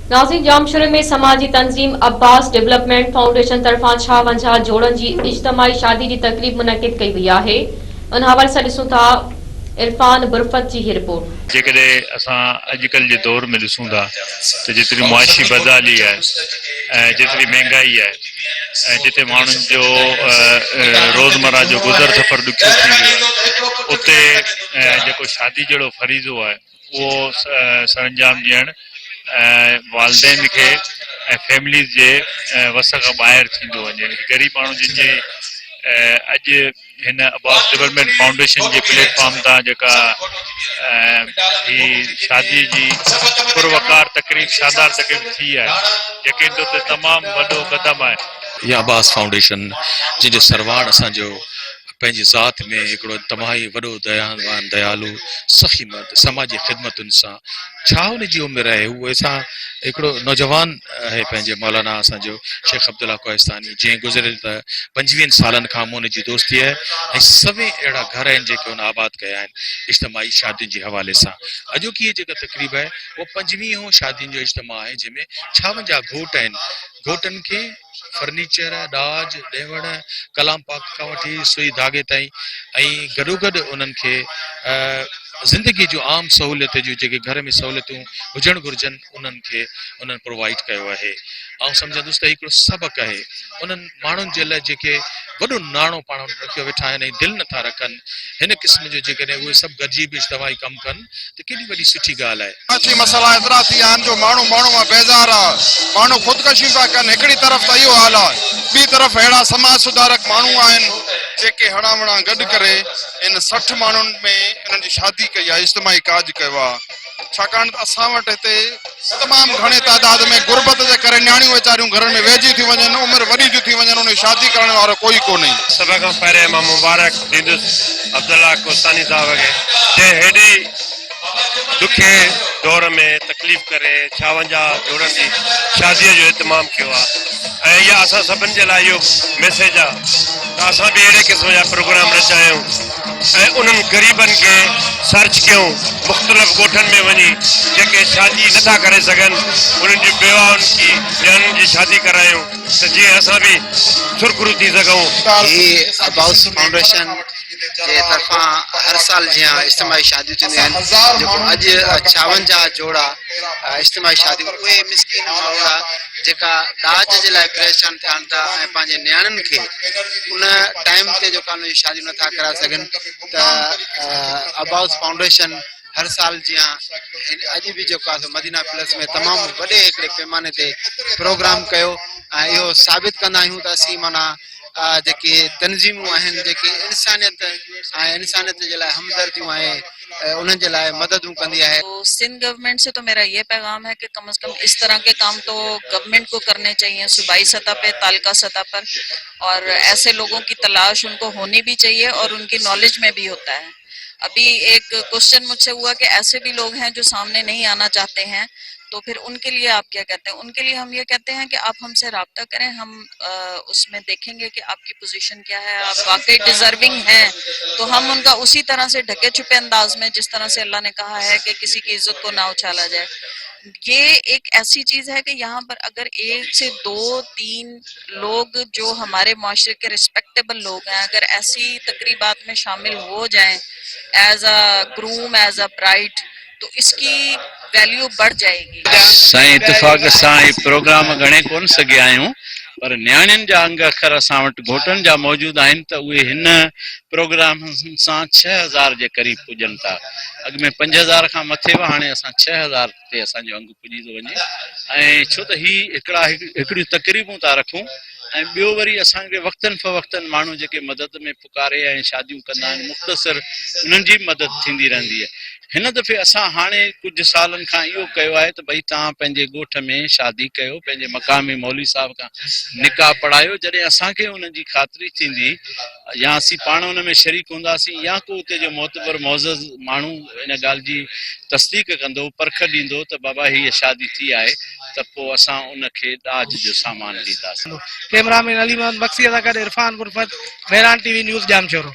नाज़रीन, जामशोरे में समाजी तंज़ीम अब्बास डेवलपमेंट फाउंडेशन तरफ़ां 56 जोड़नि जी इज्तमाही शादी की तक़रीब मुनक़िद कई वई आहे। उन हवाले सां ॾिसूं था इरफान बुरफत जी रिपोर्ट। जेकॾहिं असां अॼुकल्ह जे दौर में ॾिसूं था त जेतिरी मुआशी बदहाली आहे ऐं जेतिरी महांगाई आहे ऐं जिते माण्हुनि जो रोज़मर्रा जो गुज़र सफ़र ॾुखियो थी वियो आहे, उते जेको शादी जहिड़ो फरीज़ो आहे उहो सरंजाम ॾियणु वालदेन खे ऐं फैमिलीज़ जे वस खां ॿाहिरि थींदो वञे। ग़रीब माण्हू जिनजे अॼु हिन अब्बास डेवलपमेंट फाउंडेशन जे प्लेटफॉर्म तां जेका ही शादी जी पुरवकार तकरीब शानदार तकरीब थी आहे, यकीन तो ते तमामु वॾो क़दम आहे। या अब्बास फाउंडेशन जिनजो सरवाड़ असांजो पंहिंजी ज़ात में हिकिड़ो तमाही वॾो दयावान दयालु सखी मर्द समाजी ख़िदमतुनि सां छा हुन जी उमिरि आहे, उहो असां हिकिड़ो नौजवान आहे पंहिंजे मौलाना असांजो शेख अब्दुल्ला कोहिस्तानी, जंहिं गुज़िरियल 25 सालनि खां मूं जी दोस्ती आहे ऐं सभई अहिड़ा घर आहिनि जेके हुन आबाद कया आहिनि इज्तमाही शादियुनि जे हवाले सां। अॼोकी जेका तकरीब आहे उहो 25 शादियुनि जो इज्तमा आहे जंहिंमें 56 घोट आहिनि। घोटनि खे फर्नीचर, ॾाज, ॾेवण, कलाम पाक खां वठी सुई धागे ताईं ऐं गॾोगॾु उन्हनि खे ज़िंदगी जूं आम सहूलियत जूं जेके घर में सहूलियतूं हुजणु घुरिजनि उन्हनि खे उन्हनि प्रोवाइड कयो आहे। ऐं सम्झंदुसि त हिकिड़ो सबक़ु आहे उन्हनि माण्हुनि जे लाइ जेके वॾो नाणो पाण रखियो वेठा आहिनि ऐं दिलि नथा रखनि, हिन क़िस्म जो जेकॾहिं उहे सभु गॾिजी बि इज्तमाही कमु कनि त केॾी वॾी सुठी ॻाल्हि आहे। मसइला एतिरा थी विया आहिनि जो माण्हू मां बेज़ार आहे, माण्हू ख़ुदकशी था कनि। हिकिड़ी तरफ़ त इहो हाल आहे, ॿी तरफ़ अहिड़ा समाज सुधारक माण्हू आहिनि जेके हणा वणा गॾु करे इन 60 माण्हुनि में इन्हनि जी शादी कई आहे, इज्तमाही काज कयो आहे। छाकाणि त असां वटि हिते तमामु घणे तादाद में गुरबत जे करे नियाणियूं वीचारियूं घर में वेझी थी वञनि, उमिरि वॾी थियूं थी वञनि, उन शादी करण वारो कोई कोन्हे। सभ खां पहिरियों मां मुबारक ॾींदुसि अब्दुल्ला कोहिस्तानी साहब खे, जंहिं हेॾी ॾुखे दौर में तकलीफ़ करे 56 जोड़नि जी शादीअ जो इतमाम कयो आहे। ऐं इहा असां सभिनि जे लाइ इहो मैसेज आहे त असां बि अहिड़े क़िस्म जा प्रोग्राम रचायूं ऐं उन्हनि ग़रीबनि खे सर्च कयूं मुख़्तलिफ़ ॻोठनि में वञी जेके शादी नथा करे सघनि, उन्हनि जी बेवाउनि जी नियाणियुनि जी शादी करायूं त जीअं असां बि सुरखरू थी सघूं। हीअ अब्बास फाउंडेशन जे तरफ़ां हर साल जीअं इज्तमाही शादियूं थींदियूं आहिनि, जेको अॼु 56 जोड़ा इज्तमाही शादियूं, उहे मिसकीन माण्हू जेका ॾाज जे लाइ परेशान थियनि था ऐं पंहिंजे नियाणियुनि खे उन टाइम ते जेका उन जी शादियूं नथा कराए सघनि, त अब्बास फाउंडेशन हर साल जीअं अॼु बि जेको आहे मदीना प्लस में तमामु वॾे हिकिड़े पैमाने ते प्रोग्राम कयो ऐं इहो साबित कंदा आहियूं त असीं माना जेके तनज़ीमूं आहिनि जेके इंसानियत जे लाइ हमदर्दियूं ऐं उन्हनि जे लाइ मददूं कंदी आहे। तो सिंध गवर्नमेंट से तो मेरा ये पैगाम है कि कम से कम इस तरह के काम तो गवर्नमेंट को करने चाहिए सूबाई सतह पे, तालका सतह पर, और ऐसे लोगों की तलाश उनको होनी भी चाहिए और उनकी नॉलेज में भी होता है। अभी एक क्वेश्चन मुझसे हुआ कि ऐसे भी लोग हैं जो सामने नहीं आना चाहते हैं, तो फिर उनके लिए आप क्या कहते हैं? उनके लिए हम ये कहते हैं कि आप हमसे राब्ता करें, हम उसमें देखेंगे कि आपकी पोजीशन क्या है, आप वाकई डिजर्विंग हैं तो हम उनका उसी तरह से ढके छुपे अंदाज में, जिस तरह से अल्लाह ने कहा है कि किसी की इज्जत को ना उछाला जाए, ये एक ऐसी चीज है कि यहाँ पर अगर 1 से 2 3 लोग जो हमारे माशरे के रिस्पेक्टेबल लोग हैं अगर ऐसी तकरीबात में शामिल हो जाएं as a groom, as a bride, तो इसकी वैल्यू बढ़ जाएगी। साईं इतफाक़ सां ही प्रोग्राम घणे कोन सघिया आहियूं, पर नियाणियुनि जा अंग अखर असां वटि घोटनि जा मौजूदु आहिनि त उहे हिन प्रोग्राम सां 6000 जे क़रीब पुॼनि था। अॻु में 5000 खां मथे हुआ, हाणे असां 6000 ते असांजो अंग पुॼी थो वञे। ऐं छो त हिकिड़ियूं तक़रीबूं था रखूं ऐं ॿियो वरी असांखे वक़्तनि फ़वक़्तनि माण्हू जेके मदद में पुकारे ऐं शादियूं कंदा आहिनि, मुख़्तसिर उन्हनि जी मदद थींदी रहंदी आहे। हिन दफ़े असां हाणे कुझु सालनि खां इहो कयो आहे त भई तव्हां पंहिंजे ॻोठ में शादी कयो, पंहिंजे मक़ामी मौलवी साहब खां निकाह पढ़ायो, जॾहिं असांखे उन्हनि जी ख़ातिरी थींदी या असीं पाण उन में शरीक हूंदासीं या को उते जो मोतबर मोज़ज़ माण्हू इन ॻाल्हि जी तस्दीक कंदो, परख ॾींदो त बाबा हीअ शादी थी आहे, त पोइ असां उनखे ॾाज जो सामान ॾींदासीं। कैमरामैन अली मोहम्मद बक्सी सां गॾु इरफान गुरफत, मेहरान टीवी न्यूज़ जामशोरो।